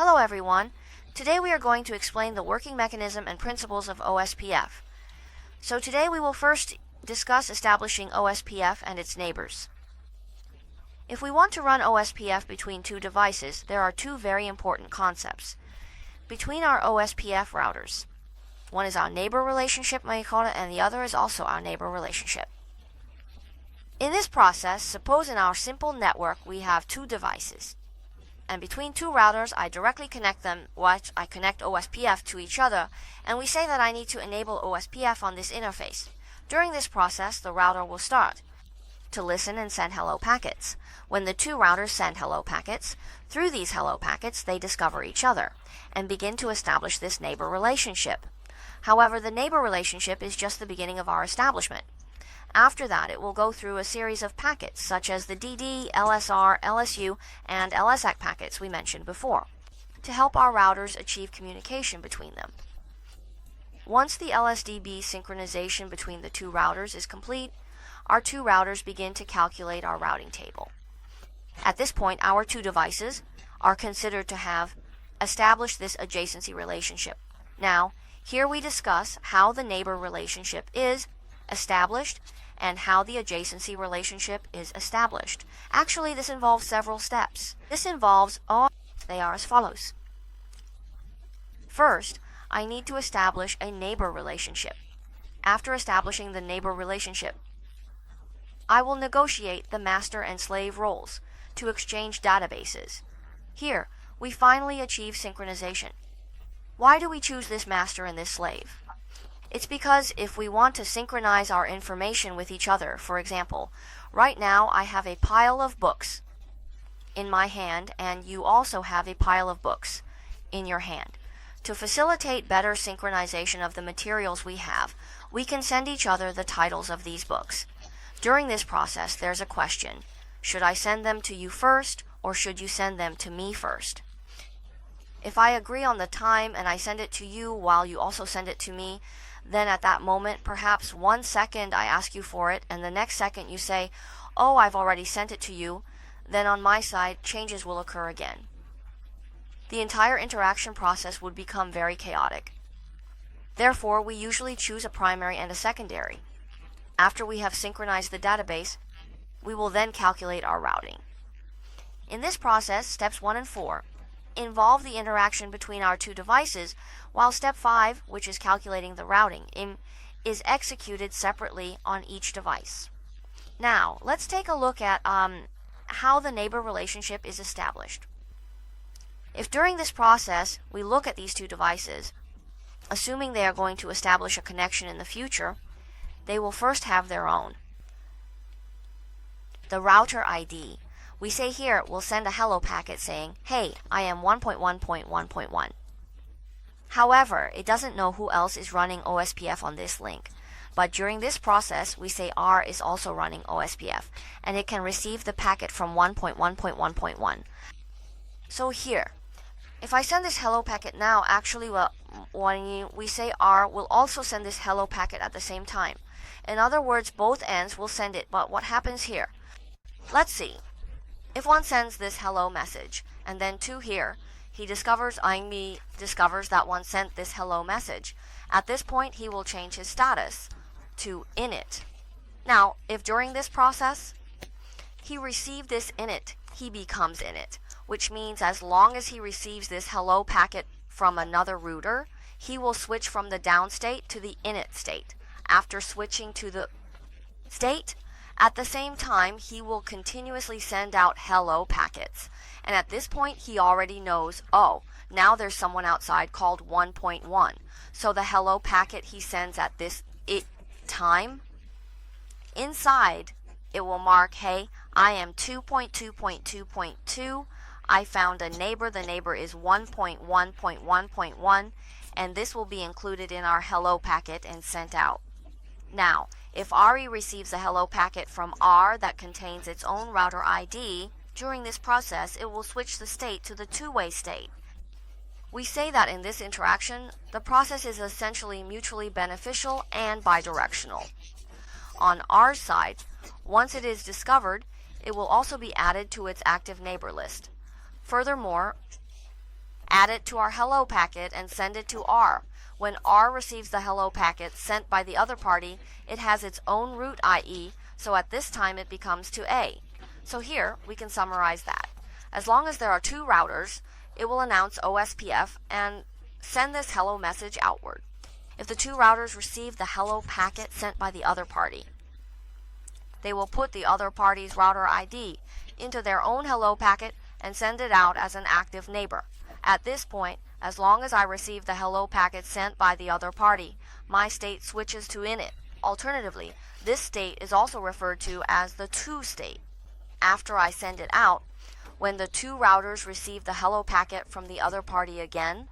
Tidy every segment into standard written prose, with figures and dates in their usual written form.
Hello everyone. Today we are going to explain the working mechanism and principles of OSPF. So today we will first discuss establishing OSPF and its neighbors. If we want to run OSPF between two devices, there are two very important concepts between our OSPF routers. One is our neighbor relationship, may you call it, and the other is also our neighbor relationship. In this process, suppose in our simple network we have two devices. And between two routers, I directly connect them, I connect OSPF to each other, and we say that I need to enable OSPF on this interface. During this process, the router will start to listen and send hello packets. When the two routers send hello packets, through these hello packets, they discover each other and begin to establish this neighbor relationship. However, the neighbor relationship is just the beginning of our establishment. After that, it will go through a series of packets, such as the DD, LSR, LSU, and LSAC packets we mentioned before, to help our routers achieve communication between them. Once the LSDB synchronization between the two routers is complete, our two routers begin to calculate our routing table. At this point, our two devices are considered to have established this adjacency relationship. Now, here we discuss how the neighbor relationship is established and how the adjacency relationship is established. Actually, this involves several steps. They are as follows. First, I need to establish a neighbor relationship. After establishing the neighbor relationship, I will negotiate the master and slave roles to exchange databases. Here, we finally achieve synchronization. Why do we choose this master and this slave? It's because if we want to synchronize our information with each other, for example, right now I have a pile of books in my hand and you also have a pile of books in your hand. To facilitate better synchronization of the materials we have, we can send each other the titles of these books. During this process, there's a question. Should I send them to you first or should you send them to me first? If I agree on the time and I send it to you while you also send it to me, then at that moment, perhaps 1 second I ask you for it, and the next second you say, oh, I've already sent it to you, then on my side, changes will occur again. The entire interaction process would become very chaotic. Therefore, we usually choose a primary and a secondary. After we have synchronized the database, we will then calculate our routing. In this process, steps 1 and 4 involve the interaction between our two devices, while step 5, which is calculating the routing, is executed separately on each device. Now, let's take a look at how the neighbor relationship is established. If during this process we look at these two devices, assuming they are going to establish a connection in the future, they will first have their own. The router ID. We say here we'll send a hello packet saying, hey, I am 1.1.1.1. However, it doesn't know who else is running OSPF on this link. But during this process, we say R is also running OSPF, and it can receive the packet from 1.1.1.1. So here, if I send this hello packet now, actually, when we say R, will also send this hello packet at the same time. In other words, both ends will send it, but what happens here? Let's see. If one sends this hello message, and then to here, he discovers that one sent this hello message. At this point, he will change his status to init. Now, if during this process, he received this init, he becomes init, which means as long as he receives this hello packet from another router, he will switch from the down state to the init state. After switching to the state, at the same time, he will continuously send out hello packets. And at this point, he already knows, oh, now there's someone outside called 1.1. So the hello packet he sends at this time, inside, it will mark, hey, I am 2.2.2.2. I found a neighbor. The neighbor is 1.1.1.1. And this will be included in our hello packet and sent out. Now, if RE receives a hello packet from R that contains its own router ID, during this process, it will switch the state to the two-way state. We say that in this interaction, the process is essentially mutually beneficial and bidirectional. On our side, once it is discovered, it will also be added to its active neighbor list. Furthermore, add it to our hello packet, and send it to R. When R receives the hello packet sent by the other party, it has its own root IE, so at this time it becomes to A. So here we can summarize that. As long as there are two routers, it will announce OSPF and send this hello message outward. If the two routers receive the hello packet sent by the other party, they will put the other party's router ID into their own hello packet and send it out as an active neighbor. At this point, as long as I receive the hello packet sent by the other party, my state switches to init. Alternatively, this state is also referred to as the to state. After I send it out, when the two routers receive the hello packet from the other party again,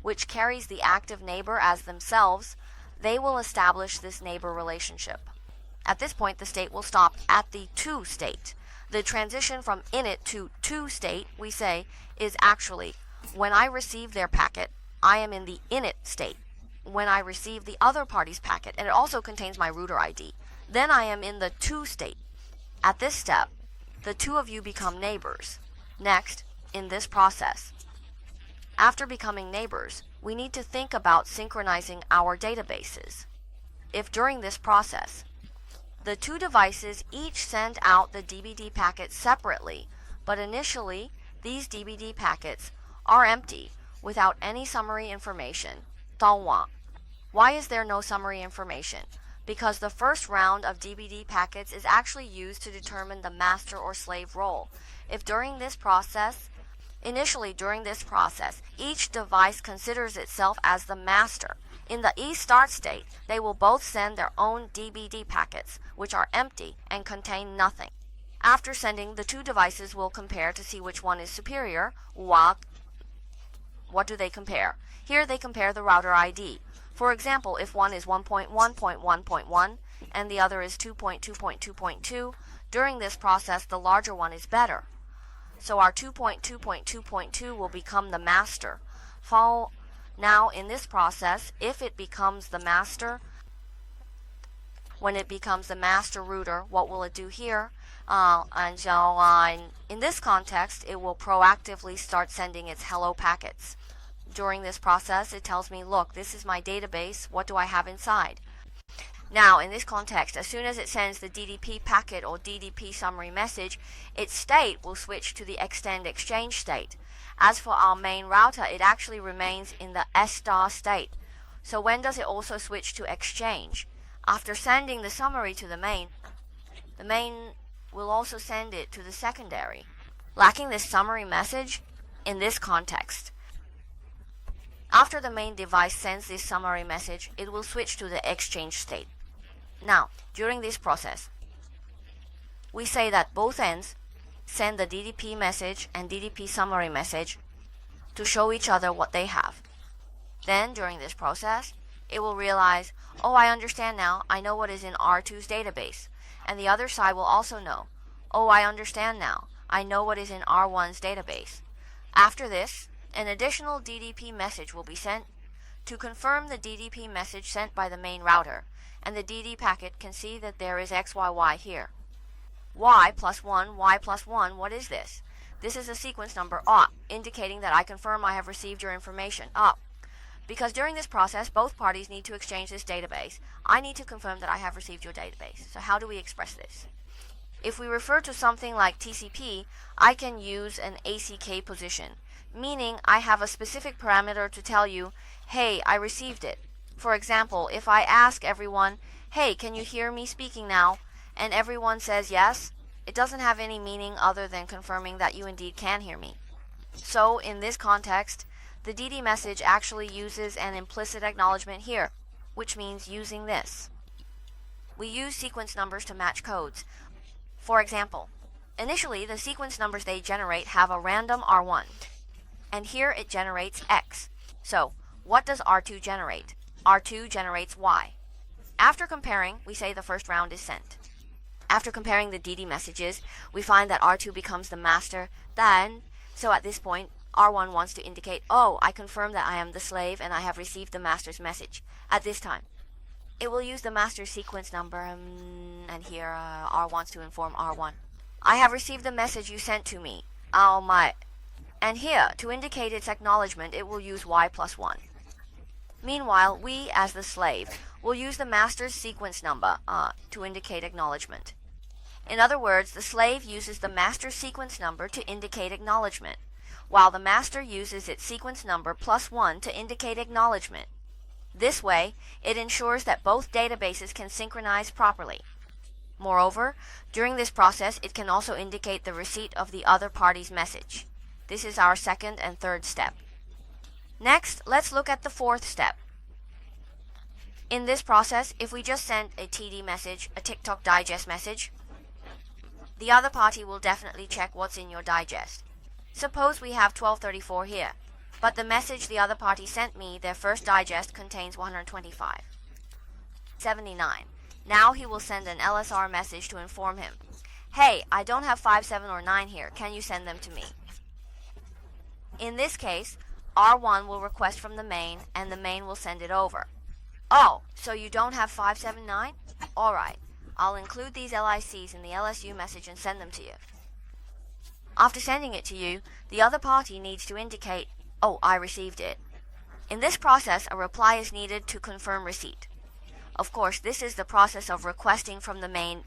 which carries the active neighbor as themselves, they will establish this neighbor relationship. At this point, the state will stop at the to state. The transition from init to state, we say, is actually when I receive their packet, I am in the init state. When I receive the other party's packet, and it also contains my router ID, then I am in the to state. At this step, the two of you become neighbors. Next, in this process, after becoming neighbors, we need to think about synchronizing our databases. If during this process, the two devices each send out the DBD packet separately, but initially these DBD packets are empty without any summary information. 导网. Why is there no summary information? Because the first round of DBD packets is actually used to determine the master or slave role. If initially during this process, each device considers itself as the master. In the e-start state, they will both send their own DBD packets, which are empty and contain nothing. After sending, the two devices will compare to see which one is superior. What do they compare? Here they compare the router ID. For example, if one is 1.1.1.1 and the other is 2.2.2.2, during this process the larger one is better. So our 2.2.2.2 will become the master. Now in this process, if it becomes the master, when it becomes the master router, what will it do here? In this context, it will proactively start sending its hello packets. During this process, it tells me, look, this is my database. What do I have inside? Now, in this context, as soon as it sends the DDP packet or DDP summary message, its state will switch to the extend exchange state. As for our main router, it actually remains in the S* state. So when does it also switch to exchange? After sending the summary to the main will also send it to the secondary. Lacking this summary message, in this context, after the main device sends this summary message, it will switch to the exchange state. Now, during this process, we say that both ends send the DDP message and DDP summary message to show each other what they have. Then, during this process, it will realize, oh, I understand now, I know what is in R2's database. And the other side will also know, oh, I understand now, I know what is in R1's database. After this, an additional DDP message will be sent to confirm the DDP message sent by the main router, and the DD packet can see that there is XYY here. Y plus 1, what is this? This is a sequence number indicating that I confirm I have received your information. Because during this process, both parties need to exchange this database. I need to confirm that I have received your database. So how do we express this? If we refer to something like TCP, I can use an ACK position, meaning I have a specific parameter to tell you, hey, I received it. For example, if I ask everyone, hey, can you hear me speaking now? And everyone says yes, it doesn't have any meaning other than confirming that you indeed can hear me. So in this context, the DD message actually uses an implicit acknowledgement here, which means using this. We use sequence numbers to match codes. For example, initially the sequence numbers they generate have a random R1, and here it generates X. So what does R2 generate? R2 generates Y. After comparing, we say the first round is sent. After comparing the DD messages, we find that R2 becomes the master. So at this point, R1 wants to indicate, oh, I confirm that I am the slave and I have received the master's message. At this time, it will use the master's sequence number, and here R wants to inform R1. I have received the message you sent to me. And And here, to indicate its acknowledgement, it will use y+1. Meanwhile, we, as the slave, will use the master's sequence number to indicate acknowledgement. In other words, the slave uses the master sequence number to indicate acknowledgement, while the master uses its sequence number +1 to indicate acknowledgement. This way, it ensures that both databases can synchronize properly. Moreover, during this process, it can also indicate the receipt of the other party's message. This is our second and third step. Next, let's look at the fourth step. In this process, if we just send a TD message, a TikTok digest message, the other party will definitely check what's in your digest. Suppose we have 1234 here, but the message the other party sent me, their first digest, contains 125. 79. Now he will send an LSR message to inform him, "Hey, I don't have 5, 7, or 9 here. Can you send them to me?" In this case, R1 will request from the main, and the main will send it over. "Oh, so you don't have 5, 7, 9? Alright, I'll include these LICs in the LSU message and send them to you." After sending it to you, the other party needs to indicate, "Oh, I received it." In this process, a reply is needed to confirm receipt. Of course, this is the process of requesting from the main.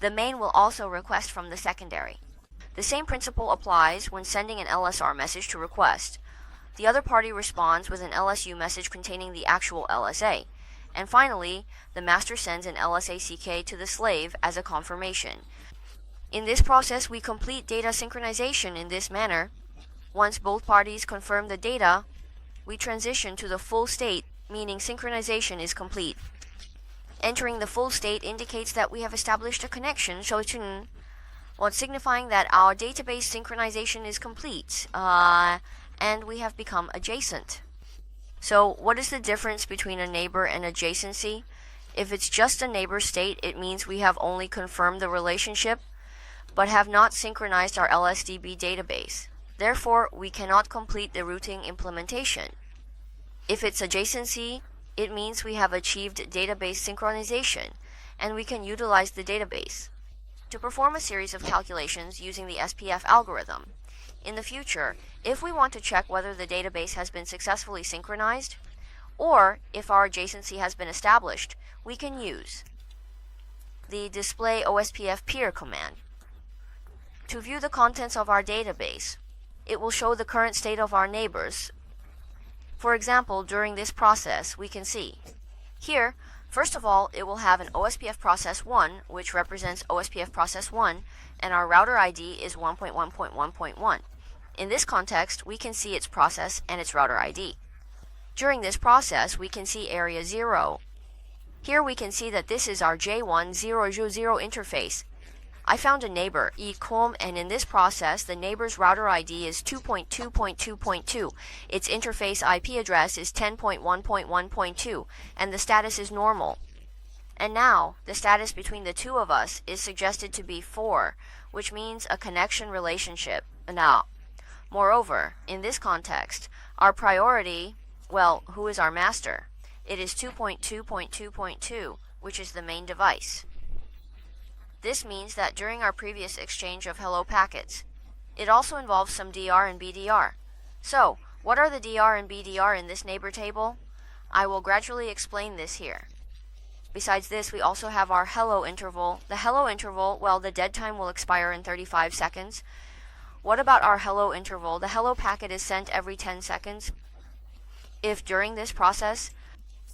The main will also request from the secondary. The same principle applies when sending an LSR message to request. The other party responds with an LSU message containing the actual LSA. And finally, the master sends an LSACK to the slave as a confirmation. In this process, we complete data synchronization in this manner. Once both parties confirm the data, we transition to the full state, meaning synchronization is complete. Entering the full state indicates that we have established a connection, signifying that our database synchronization is complete, and we have become adjacent. So, what is the difference between a neighbor and adjacency? If it's just a neighbor state, it means we have only confirmed the relationship, but have not synchronized our LSDB database. Therefore, we cannot complete the routing implementation. If it's adjacency, it means we have achieved database synchronization, and we can utilize the database to perform a series of calculations using the SPF algorithm. In the future, if we want to check whether the database has been successfully synchronized, or if our adjacency has been established, we can use the display OSPF peer command. To view the contents of our database, it will show the current state of our neighbors. For example, during this process, we can see here, first of all, it will have an OSPF process 1, which represents OSPF process 1, and our router ID is 1.1.1.1. In this context, we can see its process and its router ID. During this process, we can see area 0. Here we can see that this is our J1000 interface. I found a neighbor, ecom, and in this process, the neighbor's router ID is 2.2.2.2. Its interface IP address is 10.1.1.2, and the status is normal. And now, the status between the two of us is suggested to be 4, which means a connection relationship. Now, moreover, in this context, our priority, who is our master? It is 2.2.2.2, which is the main device. This means that during our previous exchange of hello packets, it also involves some DR and BDR. So, what are the DR and BDR in this neighbor table? I will gradually explain this here. Besides this, we also have our hello interval. The hello interval, the dead time will expire in 35 seconds. What about our hello interval? The hello packet is sent every 10 seconds. If during this process,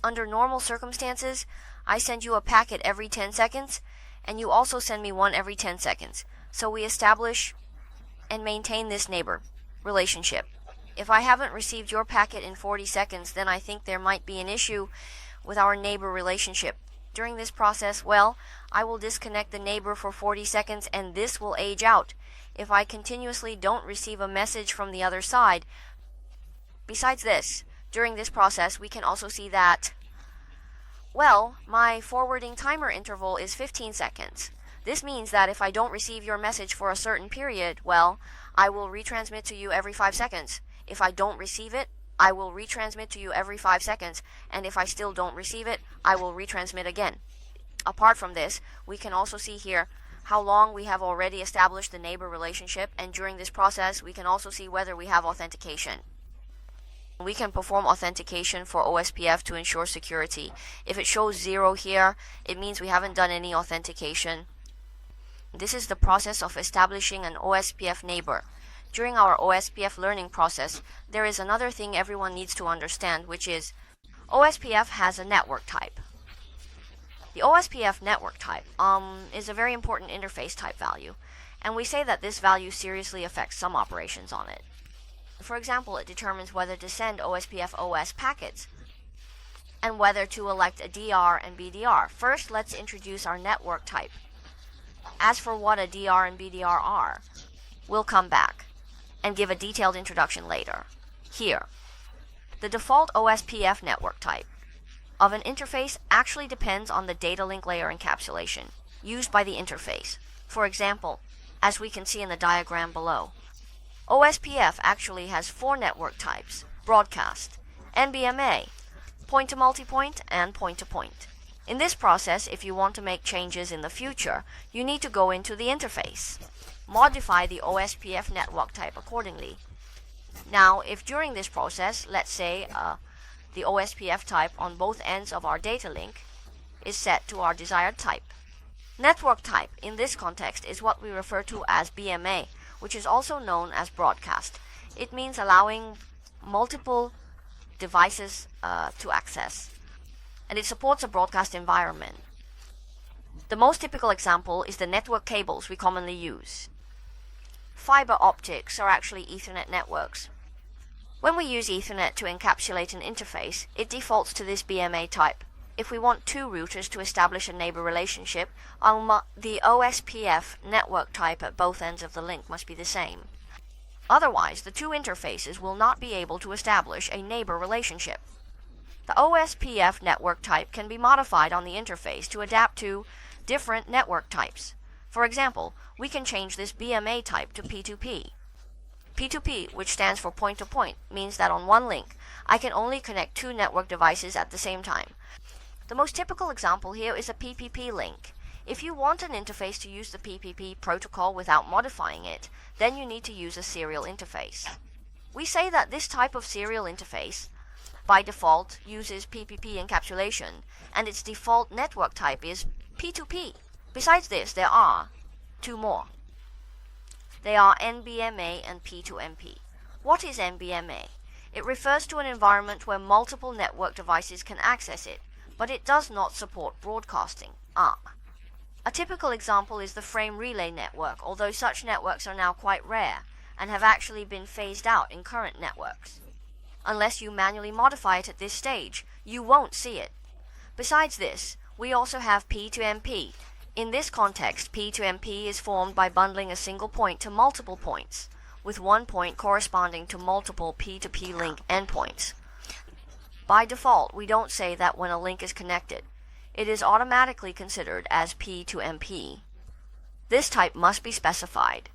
under normal circumstances, I send you a packet every 10 seconds, and you also send me one every 10 seconds. So we establish and maintain this neighbor relationship. If I haven't received your packet in 40 seconds, then I think there might be an issue with our neighbor relationship. During this process, I will disconnect the neighbor for 40 seconds and this will age out if I continuously don't receive a message from the other side. Besides this, during this process, we can also see that my forwarding timer interval is 15 seconds. This means that if I don't receive your message for a certain period, I will retransmit to you every 5 seconds. If I don't receive it, I will retransmit to you every 5 seconds, and if I still don't receive it, I will retransmit again. Apart from this, we can also see here how long we have already established the neighbor relationship, and during this process, we can also see whether we have authentication. We can perform authentication for OSPF to ensure security. If it shows 0 here, it means we haven't done any authentication. This is the process of establishing an OSPF neighbor. During our OSPF learning process, there is another thing everyone needs to understand, which is OSPF has a network type. The OSPF network type is a very important interface type value, and we say that this value seriously affects some operations on it. For example, it determines whether to send OSPF OS packets and whether to elect a DR and BDR. First, let's introduce our network type. As for what a DR and BDR are, we'll come back and give a detailed introduction later. Here, the default OSPF network type of an interface actually depends on the data link layer encapsulation used by the interface. For example, as we can see in the diagram below, OSPF actually has 4 network types: broadcast, NBMA, point-to-multipoint, and point-to-point. In this process, if you want to make changes in the future, you need to go into the interface, modify the OSPF network type accordingly. Now, if during this process, let's say the OSPF type on both ends of our data link is set to our desired type. Network type in this context is what we refer to as BMA, which is also known as broadcast. It means allowing multiple devices to access, and it supports a broadcast environment. The most typical example is the network cables we commonly use. Fiber optics are actually Ethernet networks. When we use Ethernet to encapsulate an interface, it defaults to this BMA type. If we want 2 routers to establish a neighbor relationship, the OSPF network type at both ends of the link must be the same. Otherwise, the 2 interfaces will not be able to establish a neighbor relationship. The OSPF network type can be modified on the interface to adapt to different network types. For example, we can change this BMA type to P2P. P2P, which stands for point-to-point, means that on one link, I can only connect 2 network devices at the same time. The most typical example here is a PPP link. If you want an interface to use the PPP protocol without modifying it, then you need to use a serial interface. We say that this type of serial interface, by default, uses PPP encapsulation, and its default network type is P2P. Besides this, there are 2 more. They are NBMA and P2MP. What is NBMA? It refers to an environment where multiple network devices can access it, but it does not support broadcasting. A typical example is the frame relay network, although such networks are now quite rare and have actually been phased out in current networks. Unless you manually modify it at this stage, you won't see it. Besides this, we also have P2MP. In this context, P2MP is formed by bundling a single point to multiple points, with one point corresponding to multiple P2P link endpoints. By default, we don't say that when a link is connected. It is automatically considered as P2MP. This type must be specified.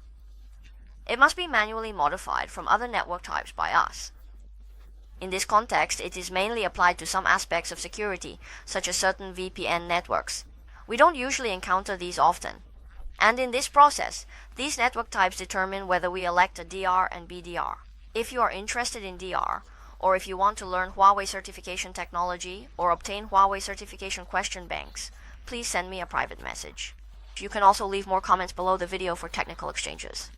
It must be manually modified from other network types by us. In this context, it is mainly applied to some aspects of security, such as certain VPN networks. We don't usually encounter these often. And in this process, these network types determine whether we elect a DR and BDR. If you are interested in DR, or if you want to learn Huawei certification technology or obtain Huawei certification question banks, please send me a private message. You can also leave more comments below the video for technical exchanges.